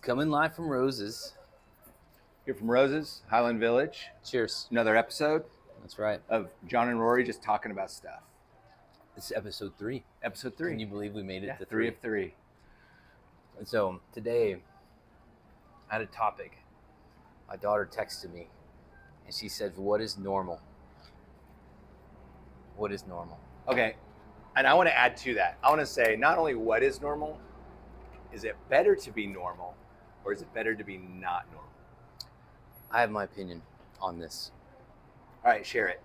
Coming live from Roses. Here from Roses, Highland Village. Cheers. Another episode That's right. of John and Rory just talking about stuff. This is episode 3. Episode 3. Can you believe we made it to 3 of 3. And so today, I had a topic. My daughter texted me, and she said, "What is normal? What is normal?" Okay, and I want to add to that. I want to say not only what is normal, is it better to be normal, or is it better to be not normal? I have my opinion on this. All right, share it.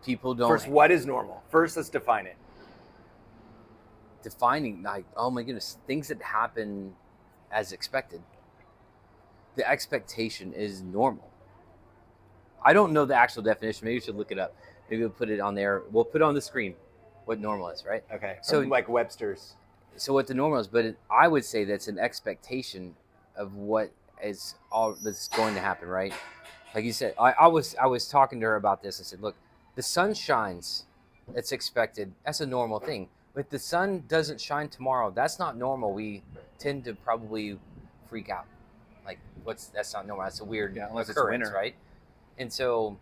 People don't... First, what is normal? First, let's define it. Defining, like, oh my goodness, things that happen as expected. The expectation is normal. I don't know the actual definition. Maybe we should look it up. Maybe we'll put it on there. We'll put it on the screen what normal is, right? Okay, so like Webster's. So what the normal is, but I would say that's an expectation of what is all that's going to happen, right? Like you said, I was talking to her about this. I said, look, the sun shines. It's expected. That's a normal thing. But if the sun doesn't shine tomorrow, that's not normal. We tend to probably freak out. Like, that's not normal. That's a weird unless occurrence, it's winter. right? And so,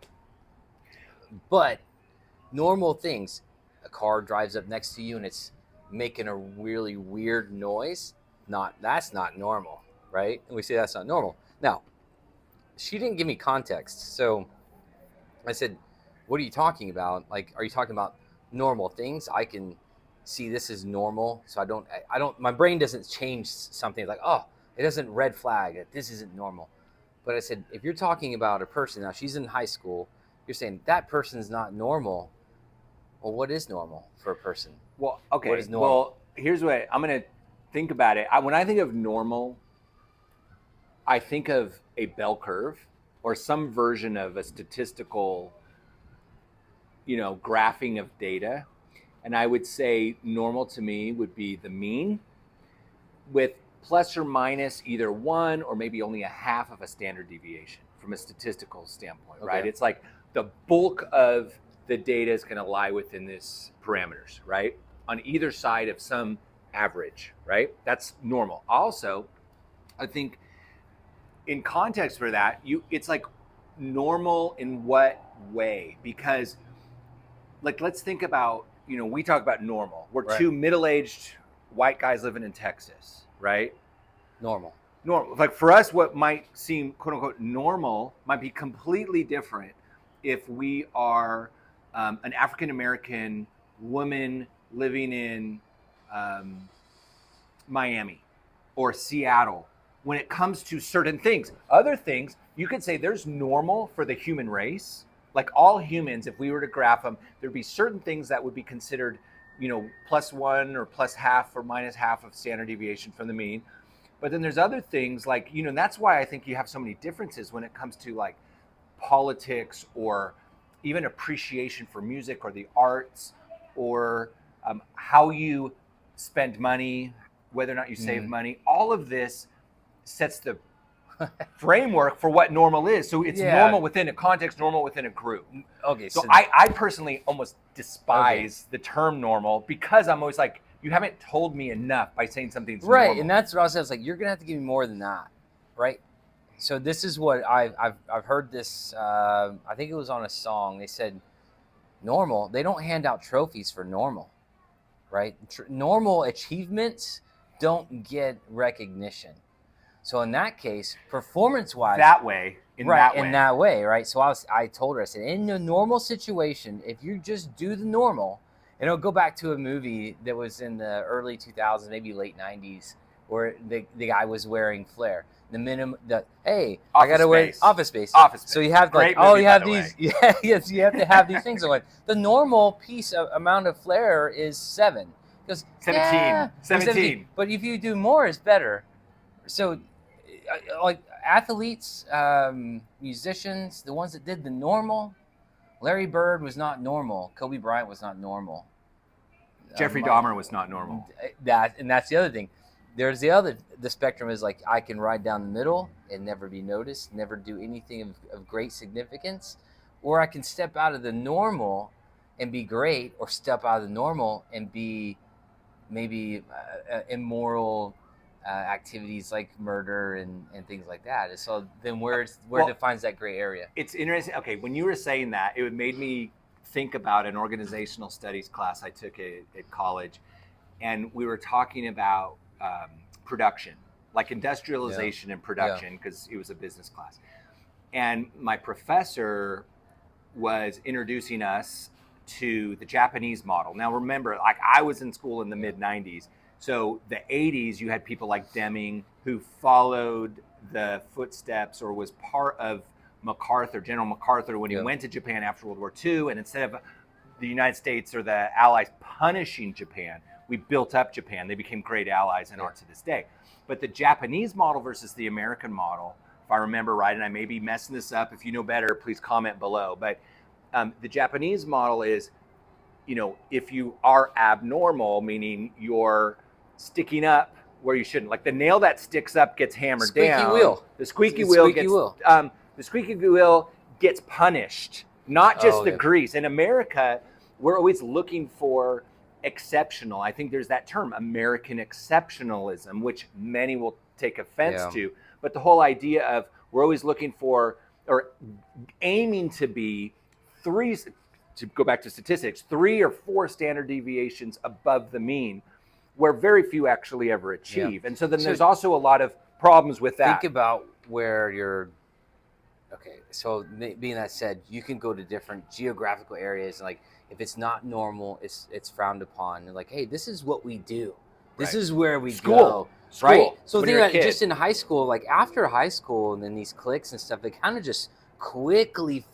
but normal things, a car drives up next to you and it's making a really weird noise. That's not normal, right? And we say that's not normal. Now, she didn't give me context. So I said, what are you talking about? Like, are you talking about normal things? I can see this is normal. So I don't, my brain doesn't change something like, oh, it doesn't red flag that this isn't normal. But I said, if you're talking about a person, now she's in high school, you're saying that person's not normal. Well, what is normal for a person? Well, okay. What is normal? Well, here's what I'm going to think about it. When I think of normal, I think of a bell curve or some version of a statistical, graphing of data. And I would say normal to me would be the mean with plus or minus either 1 or maybe only a half of a standard deviation from a statistical standpoint, right? It's like the bulk of the data is going to lie within this parameters, right? On either side of some average, right? That's normal. Also, I think in context for that, it's like normal in what way? Because like, let's think about, we talk about normal. We're Right. two middle-aged white guys living in Texas, right? Normal. Like for us, what might seem quote unquote normal might be completely different if we are an African-American woman living in Miami or Seattle when it comes to certain things. Other things, you could say there's normal for the human race. Like all humans, if we were to graph them, there'd be certain things that would be considered, plus 1 or plus half or minus half of standard deviation from the mean. But then there's other things like, and that's why I think you have so many differences when it comes to like politics or even appreciation for music or the arts or how you spend money, whether or not you save money. All of this sets the framework for what normal is. So it's normal within a context, normal within a group. Okay. So I personally almost despise the term normal because I'm always like, you haven't told me enough by saying something's right, normal. and that's what I was like, you're gonna have to give me more than that, right? So this is what I've heard this. I think it was on a song. They said normal. They don't hand out trophies for normal, right? Normal achievements don't get recognition. So in that case, performance-wise, in that way, right? So I told her, I said, in a normal situation, if you just do the normal, and it'll go back to a movie that was in the early 2000s, maybe late 90s, where the guy was wearing flair. I gotta wear Office Space. So you have like, movie, you have these, yes, you have to have these things. Like the normal amount of flair is 7. Because 17. But if you do more, it's better. So, like athletes, musicians, the ones that did the normal. Larry Bird was not normal. Kobe Bryant was not normal. Jeffrey Dahmer was not normal. That's the other thing. There's the spectrum is like I can ride down the middle and never be noticed, never do anything of great significance, or I can step out of the normal and be great, or step out of the normal and be maybe immoral, activities like murder and things like that. So then where Well, defines that gray area? It's interesting. Okay, when you were saying that, it made me think about an organizational studies class I took at college, and we were talking about production, like industrialization and production, because it was a business class. And my professor was introducing us to the Japanese model. Now, remember, like I was in school in the mid 90s. So the 80s, you had people like Deming who followed the footsteps or was part of MacArthur, General MacArthur, when he went to Japan after World War II. And instead of the United States or the Allies punishing Japan, we built up Japan. They became great allies and are to this day. But the Japanese model versus the American model, if I remember right, and I may be messing this up, if you know better, please comment below. But the Japanese model is, if you are abnormal, meaning you're sticking up where you shouldn't, like the nail that sticks up gets hammered down. Wheel. The squeaky wheel gets punished, not just the grease. In America, we're always looking for exceptional. I think there's that term, American exceptionalism, which many will take offense to. But the whole idea of we're always looking for or aiming to be to go back to statistics, 3 or 4 standard deviations above the mean, where very few actually ever achieve. And so then there's also a lot of problems with that. Think about where you're, okay, so being that said, you can go to different geographical areas, and like, if it's not normal, it's frowned upon. And like, hey, this is what we do. This is where we go. Right? So think about just in high school, like after high school, and then these cliques and stuff, they kind of just quickly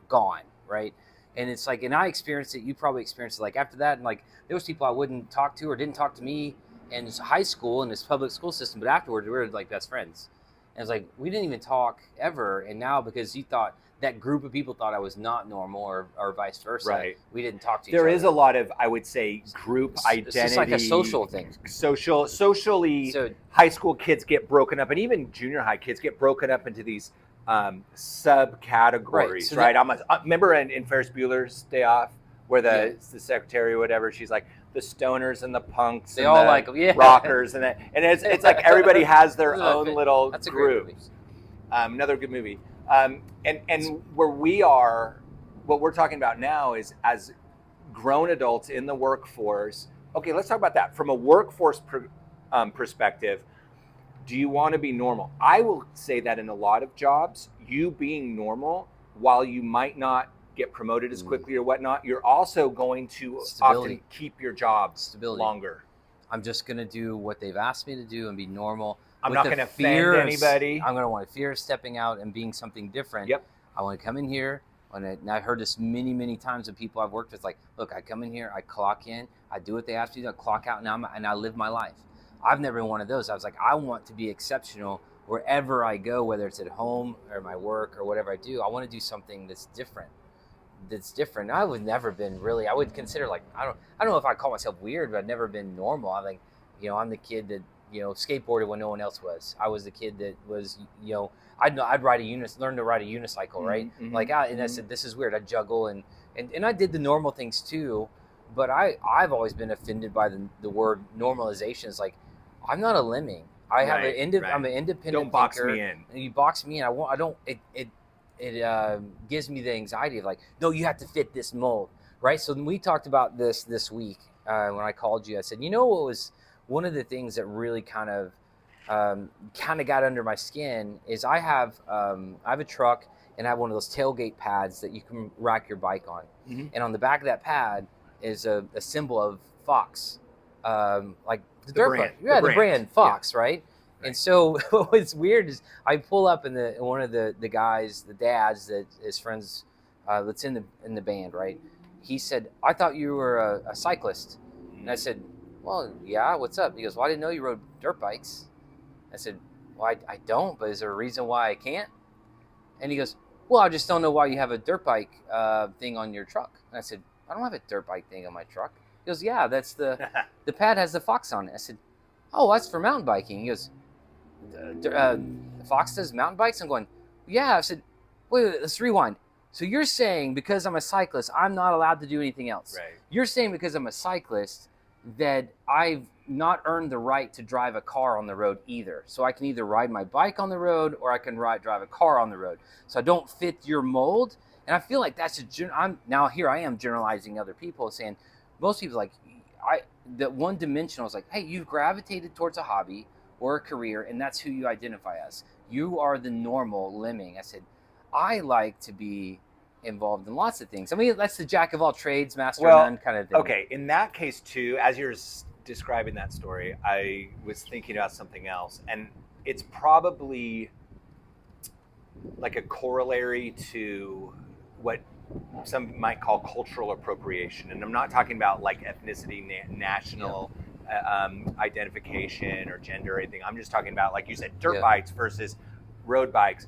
gone, right? And it's like, and I experienced it, you probably experienced it, like after that, and like there was people I wouldn't talk to or didn't talk to me in high school in this public school system, but afterwards we were like best friends. And it's like, we didn't even talk ever. And now because you thought, that group of people thought I was not normal or vice versa. Right. We didn't talk to each other. There is a lot of, I would say, group identity. It's just like a social thing. Socially, high school kids get broken up, and even junior high kids get broken up into these subcategories, right? Remember in Ferris Bueller's Day Off, where the secretary or whatever, she's like, the stoners and the punks and all the rockers, and it's like everybody has their own little groups. Another good movie. And where we are, what we're talking about now is as grown adults in the workforce. Okay, let's talk about that from a workforce perspective. Do you want to be normal? I will say that in a lot of jobs, you being normal, while you might not get promoted as quickly or whatnot, you're also going to often keep your job longer. I'm just going to do what they've asked me to do and be normal. I'm not going to offend anybody. I'm going to want to fear stepping out and being something different. Yep. I want to come in here. And I've heard this many, many times with people I've worked with. Like, look, I come in here, I clock in, I do what they ask me to do, I clock out, and I live my life. I've never been one of those. I was like, I want to be exceptional wherever I go, whether it's at home or my work or whatever I do. I want to do something that's different. I would never been really. I would consider, like, I don't know if I call myself weird, but I've never been normal. I think, I'm the kid that skateboarded when no one else was. I was the kid that was, I'd learn to ride a unicycle, right? Mm-hmm. And I said, this is weird. I juggle and I did the normal things too, but I've always been offended by the word normalization. It's like, I'm not a lemming. I'm an independent Don't box thinker, me in. and you box me in. It gives me the anxiety of like, no, you have to fit this mold, right? So we talked about this week when I called you. I said, what was one of the things that really kind of got under my skin is I have a truck, and I have one of those tailgate pads that you can rack your bike on. Mm-hmm. And on the back of that pad is a symbol of Fox, like the dirt bike. Yeah, the brand Fox, right? And so what's weird is I pull up and one of the guys, the dads that is friends, that's in the band, right? He said, I thought you were a cyclist. And I said, well, yeah, what's up? He goes, well, I didn't know you rode dirt bikes. I said, well, I don't, but is there a reason why I can't? And he goes, well, I just don't know why you have a dirt bike thing on your truck. And I said, I don't have a dirt bike thing on my truck. He goes, yeah, that's the pad has the Fox on it. I said, oh, that's for mountain biking. He goes, Fox does mountain bikes? I'm going, yeah. I said, wait, let's rewind. So you're saying because I'm a cyclist, I'm not allowed to do anything else. Right. You're saying because I'm a cyclist that I've not earned the right to drive a car on the road either. So I can either ride my bike on the road or I can drive a car on the road. So I don't fit your mold. And I feel like that's now here I am generalizing other people, saying most people like that one dimensional is like, hey, you've gravitated towards a hobby or a career, and that's who you identify as. You are the normal lemming. I said, I like to be involved in lots of things. I mean, that's the jack of all trades, master of none kind of thing. Okay, in that case too, as you're describing that story, I was thinking about something else, and it's probably like a corollary to what some might call cultural appropriation. And I'm not talking about like ethnicity, national identification or gender or anything. I'm just talking about, like you said, dirt bikes versus road bikes.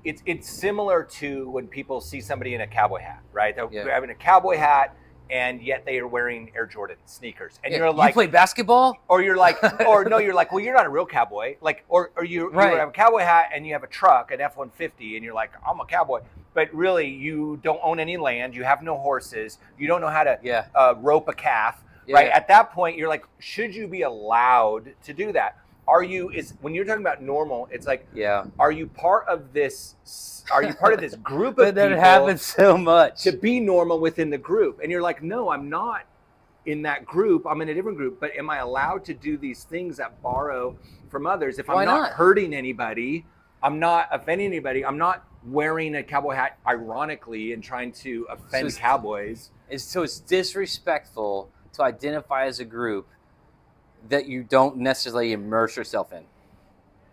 It's similar to when people see somebody in a cowboy hat, right? They're having a cowboy hat, and yet they are wearing Air Jordan sneakers. And you're like, you play basketball? Or you're like, or no, you're like, well, you're not a real cowboy. Like, or you have a cowboy hat and you have a truck, an F-150, and you're like, I'm a cowboy. But really, you don't own any land. You have no horses. You don't know how to rope a calf, right? At that point, you're like, should you be allowed to do that? When you're talking about normal, it's like, are you part of this? Are you part of this group of people? That happens so much. To be normal within the group, and you're like, no, I'm not in that group. I'm in a different group. But am I allowed to do these things that borrow from others? If I'm not hurting anybody, I'm not offending anybody. I'm not wearing a cowboy hat ironically and trying to offend cowboys. So it's disrespectful to identify as a group that you don't necessarily immerse yourself in.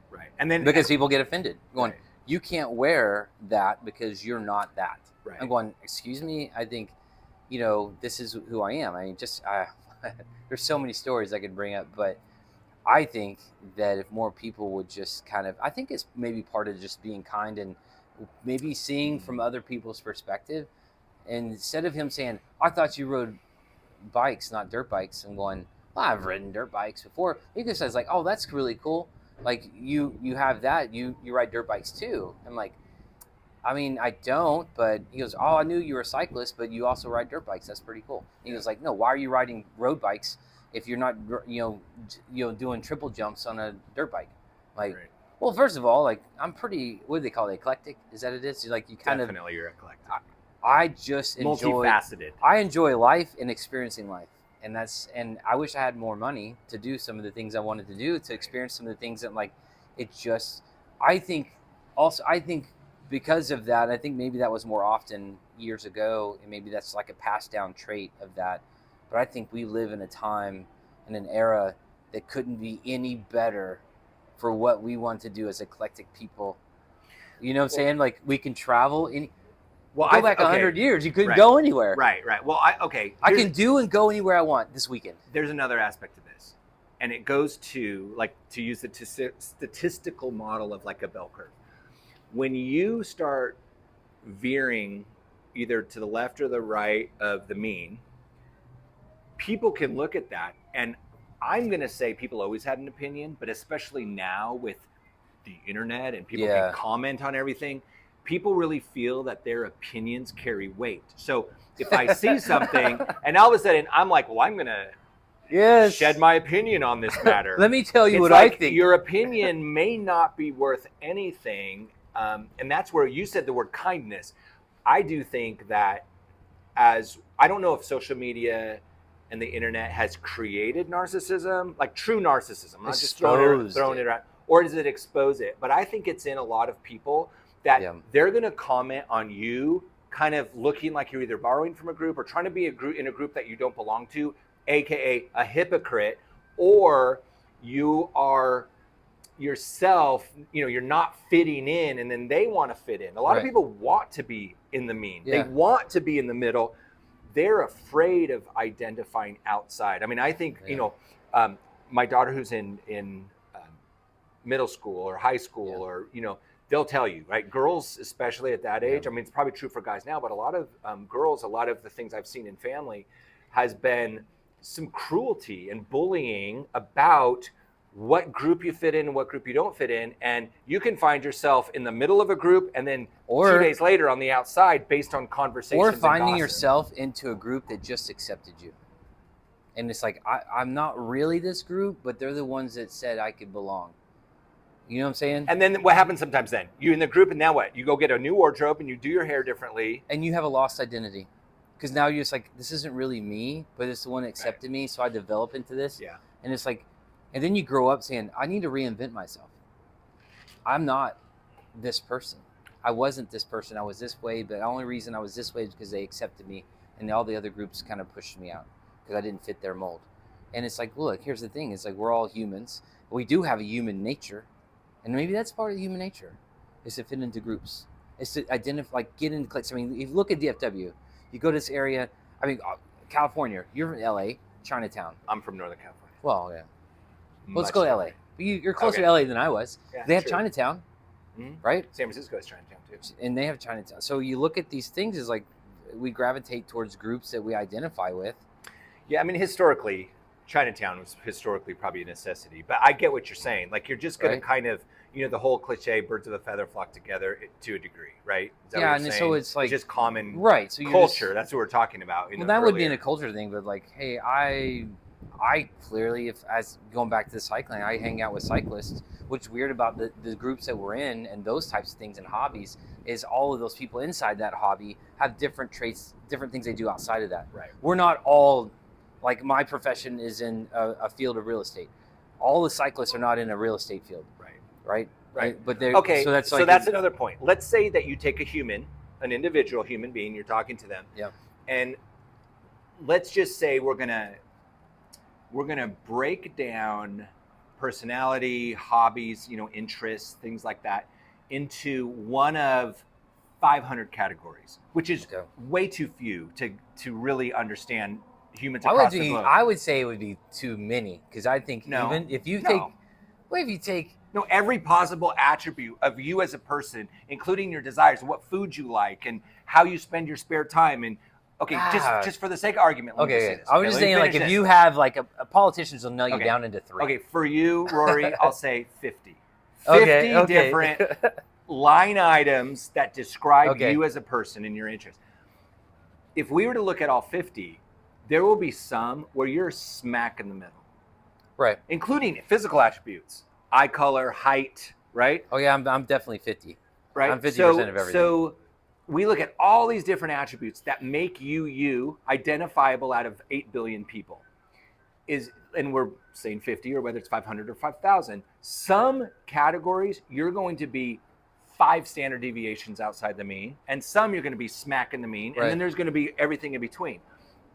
Right. And then because people get offended. Going, you can't wear that because you're not that. Right. I'm going, excuse me, I think, this is who I am. I mean, there's so many stories I could bring up, but I think that if more people would just I think it's maybe part of just being kind and maybe seeing from other people's perspective. And instead of him saying, I thought you rode bikes, not dirt bikes, I'm going, well, I've ridden dirt bikes before. He just says like, oh, that's really cool. Like you have that, you ride dirt bikes too. I'm like, I mean, I don't, but he goes, oh, I knew you were a cyclist, but you also ride dirt bikes. That's pretty cool. And he was like, no, why are you riding road bikes if you're not, doing triple jumps on a dirt bike? Like, well, first of all, like I'm pretty, what do they call it? Eclectic? Is that it is? Like you Definitely you're eclectic. I just enjoy, multifaceted. I enjoy life and experiencing life. And I wish I had more money to do some of the things I wanted to do, to experience some of the things that I think because of that, I think maybe that was more often years ago, and maybe that's like a passed down trait of that. But I think we live in a time and an era that couldn't be any better for what we want to do as eclectic people. You know what I'm saying? Like we can travel go back 100 years, you couldn't go anywhere. Right. Well, I can do and go anywhere I want this weekend. There's another aspect to this, and it goes to, like, to use the statistical model of like a bell curve. When you start veering either to the left or the right of the mean, people can look at that, and I'm going to say people always had an opinion, but especially now with the internet and people can comment on everything, people really feel that their opinions carry weight. So if I see something and all of a sudden I'm like, well, I'm going to shed my opinion on this matter. Let me tell you what I think. Your opinion may not be worth anything. And that's where you said the word kindness. I do think that I don't know if social media and the internet has created narcissism, like true narcissism. I'm not just throwing it around. Or does it expose it? But I think it's in a lot of people that they're going to comment on you kind of looking like you're either borrowing from a group or trying to be in a group that you don't belong to, aka a hypocrite, or you are yourself, you're not fitting in, and then they want to fit in. A lot of people want to be in the mean. They want to be in the middle. They're afraid of identifying outside. I mean, I think, my daughter who's in middle school or high school or, they'll tell you, right? Girls, especially at that age, I mean, it's probably true for guys now, but a lot of girls, a lot of the things I've seen in family has been some cruelty and bullying about what group you fit in and what group you don't fit in. And you can find yourself in the middle of a group and then 2 days later on the outside based on conversations. Or finding yourself into a group that just accepted you. And it's like I'm not really this group, but they're the ones that said I could belong. You know what I'm saying? And then what happens sometimes then? You're in the group and now what? You go get a new wardrobe and you do your hair differently. And you have a lost identity. Because now you're just like, this isn't really me, but it's the one that accepted me, so I develop into this. Yeah. And it's like, and then you grow up saying, I need to reinvent myself. I'm not this person. I wasn't this person. I was this way, but the only reason I was this way is because they accepted me, and all the other groups kind of pushed me out because I didn't fit their mold. And it's like, look, here's the thing. It's like, we're all humans. We do have a human nature, and maybe that's part of the human nature, is to fit into groups. It's to identify, like, get into cliques. I mean, if you look at DFW, you go to this area, I mean, California, you're from LA, Chinatown. I'm from Northern California. Well, yeah. Well, let's go to LA. You're closer Okay. to LA than I was. Yeah, They have true. Chinatown, right? San Francisco is Chinatown too. And they have Chinatown. So you look at these things as like, we gravitate towards groups that we identify with. Yeah, I mean, historically, Chinatown was historically probably a necessity. But I get what you're saying. Like, you're just going Right. to kind of, the whole cliche, birds of a feather flock together to a degree, right? Is that Yeah, what and you're so saying? it's like, just common right. So you're culture. just, That's what we're talking about. well, that would be in earlier. a culture thing, but like, hey, I clearly, if as going back to the cycling, I hang out with cyclists. What's weird about the groups that we're in and those types of things and hobbies is all of those people inside that hobby have different traits, different things they do outside of that. Right. We're not all, like, my profession is in a field of real estate. All the cyclists are not in a real estate field. Right. Right. But they're Okay. So that's So like that's another point. Let's say that you take a human, an individual human being, you're talking to them. Yeah. And let's just say we're gonna break down personality, hobbies, interests, things like that, into one of 500 categories, which is Okay. way too few to really understand humans across the globe. I would say it would be too many, because I think No. even if you No. take, what if you take, No, every possible attribute of you as a person, including your desires, what food you like, and how you spend your spare time. And okay, just for the sake of argument, let me just say okay, this. I was Okay, just let me saying, like, finish if this. you have like a politicians will nail you Okay. down into 3. Okay, for you, Rory, I'll say 50. 50 Okay. different line items that describe Okay. you as a person and your interests. If we were to look at all 50, there will be some where you're smack in the middle, Right. including physical attributes, eye color, height, right? Oh yeah, I'm definitely 50. Right. I'm 50% of everything. So we look at all these different attributes that make you identifiable out of 8 billion people. And we're saying 50, or whether it's 500 or 5,000. Some categories you're going to be 5 standard deviations outside the mean, and some you're going to be smack in the mean, Right. and then there's going to be everything in between.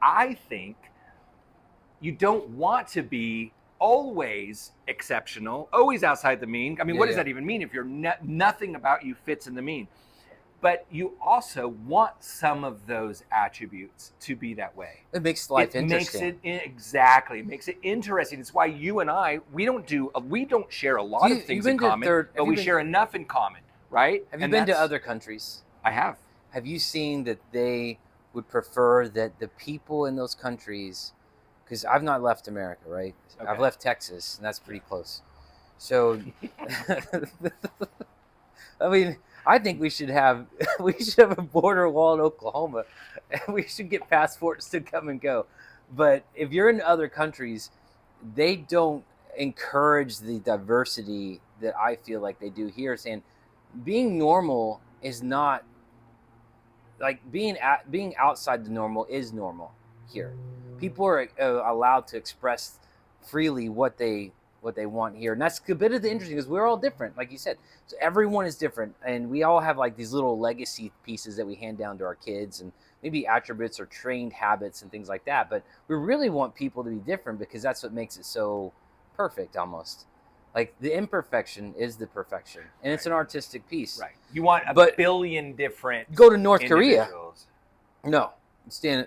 I think you don't want to be always exceptional, always outside the mean. I mean, Yeah, what does yeah. that even mean if you're nothing about you fits in the mean? But you also want some of those attributes to be that way. It makes life interesting. Makes it interesting. It's why you and I, we don't share a lot of things in common, but we share enough in common, right? Have you been to other countries? I have. Have you seen that they would prefer that the people in those countries, because I've not left America, right? Okay. I've left Texas, and that's pretty close. So, I mean, I think we should have a border wall in Oklahoma, and we should get passports to come and go. But if you're in other countries, they don't encourage the diversity that I feel like they do here. Saying being normal is not like being outside the normal is normal here. People are allowed to express freely what they want here, and that's a bit of the interesting, because we're all different, like you said. So everyone is different, and we all have like these little legacy pieces that we hand down to our kids, and maybe attributes or trained habits and things like that. But we really want people to be different, because that's what makes it so perfect, almost. Like, the imperfection is the perfection, and it's an artistic piece. Right. You want a But billion different. Go to North Korea. individuals. No,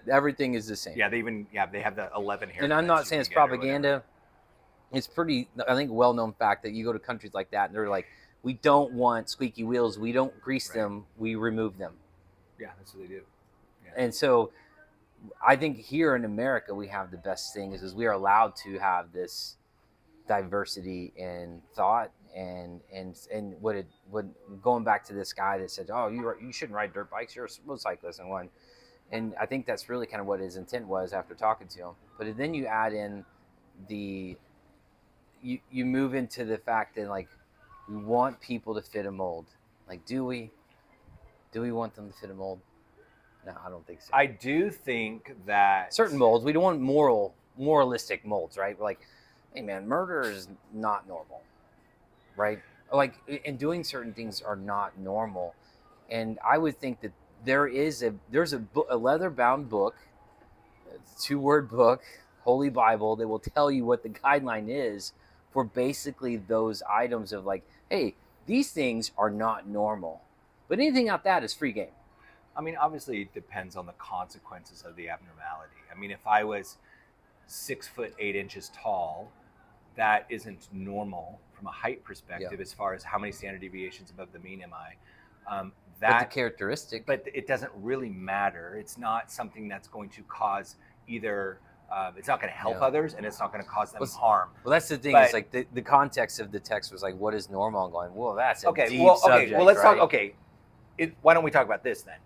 everything is the same. Yeah, they have the 11 haircuts. And I'm not saying you it's can get or propaganda. It's pretty, I think, well-known fact that you go to countries like that, and they're like, we don't want squeaky wheels. We don't grease them. We remove them. whatever. Yeah, that's what they do. Yeah. And so I think here in America, we have the best thing is we are allowed to have this diversity in thought and what going back to this guy that said, oh, you shouldn't ride dirt bikes. You're a motorcyclist and one. And I think that's really kind of what his intent was after talking to him. But then you add in the you move into the fact that like we want people to fit a mold. Like, do we want them to fit a mold? No, I don't think so. I do think that Certain molds, we don't want moralistic molds, right? Like, hey man, murder is not normal, right? Like, and doing certain things are not normal. And I would think that there's a leather bound book, a 2-word book, Holy Bible, that will tell you what the guideline is for basically those items of like, hey, these things are not normal. But anything out that is free game. I mean, obviously, it depends on the consequences of the abnormality. I mean, if I was 6'8" tall, that isn't normal from a height perspective as far as how many standard deviations above the mean am I. But the characteristic. But it doesn't really matter. It's not something that's going to cause either. It's not going to help others, and it's not going to cause them harm. Well, that's the thing. It's like the context of the text was like, "What is normal?" I'm going, "Well, that's a deep subject." Well, let's right? talk. Okay, why don't we talk about this then?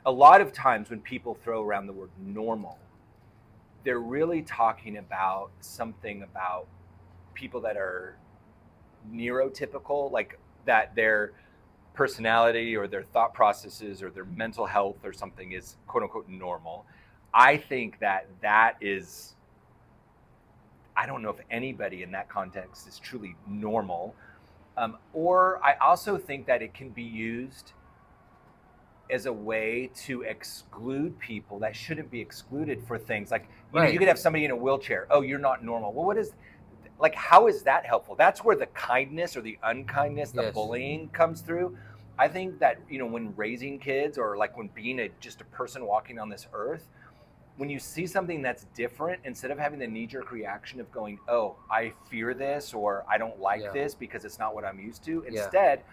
A lot of times when people throw around the word normal, they're really talking about something about people that are neurotypical, like that their personality or their thought processes or their mental health or something is quote unquote normal. I think that is, I don't know if anybody in that context is truly normal. Or I also think that it can be used as a way to exclude people that shouldn't be excluded for things like, you know, you could have somebody in a wheelchair. Oh, you're not normal. Well, what is, like, how is that helpful? That's where the kindness or the unkindness, the bullying comes through. I think that, you know, when raising kids or like when being just a person walking on this earth, when you see something that's different, instead of having the knee-jerk reaction of going, oh, I fear this or I don't like this because it's not what I'm used to, instead,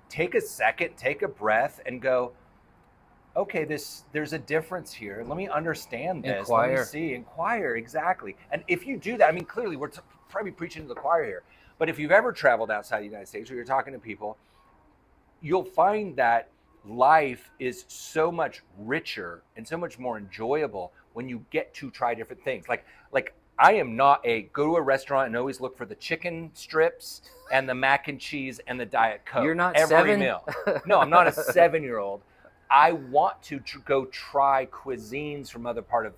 take a second, take a breath and go, okay, there's a difference here. Let me understand this. Inquire. Let me see. Inquire, exactly. And if you do that, I mean, clearly we're probably preaching to the choir here, but if you've ever traveled outside the United States or you're talking to people, you'll find that life is so much richer and so much more enjoyable when you get to try different things. Like I am not go to a restaurant and always look for the chicken strips and the mac and cheese and the Diet Coke. You're not every 7? meal. No, I'm not a 7-year-old. I want to go try cuisines from other part of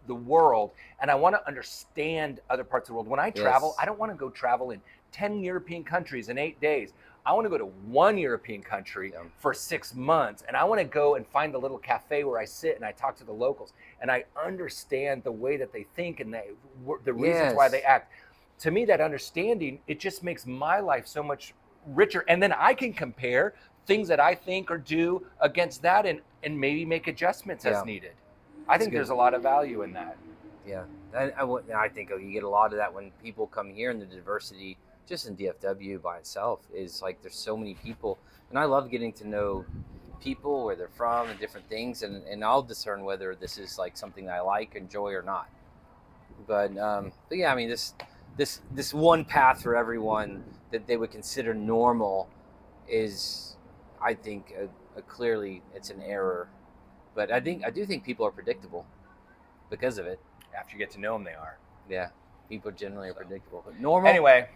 the world, and I want to understand other parts of the world. When I travel, I don't want to go travel in 10 European countries in 8 days. I want to go to one European country for 6 months, and I want to go and find the little cafe where I sit and I talk to the locals, and I understand the way that they think and the reasons why they act. To me, that understanding, it just makes my life so much richer, and then I can compare things that I think or do against that and maybe make adjustments as needed. I think there's a lot of value in that. Yeah, I think you get a lot of that when people come here, and the diversity just in DFW by itself is like there's so many people, and I love getting to know people, where they're from and different things, and I'll discern whether this is like something that I like, enjoy, or not. But yeah, I mean this one path for everyone that they would consider normal is, I think, clearly it's an error. But I do think people are predictable because of it. After you get to know them, they are. Yeah, people generally are predictable. But normal. Anyway,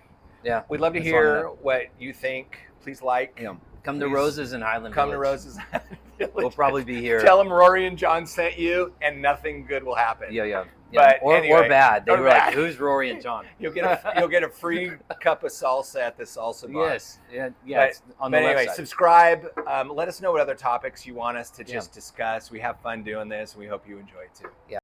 yeah, we'd love to hear what you think. Please like. Come to Roses and Highland Come Village. to Roses and Highland Village. We'll probably be here. Tell them Rory and John sent you, and nothing good will happen. Yeah. But or bad. They were bad. like, "Who's Rory and John?" You'll get a free cup of salsa at the salsa bar. Yes. Yeah. But anyway, subscribe. Let us know what other topics you want us to just discuss. We have fun doing this, and we hope you enjoy it too. Yeah.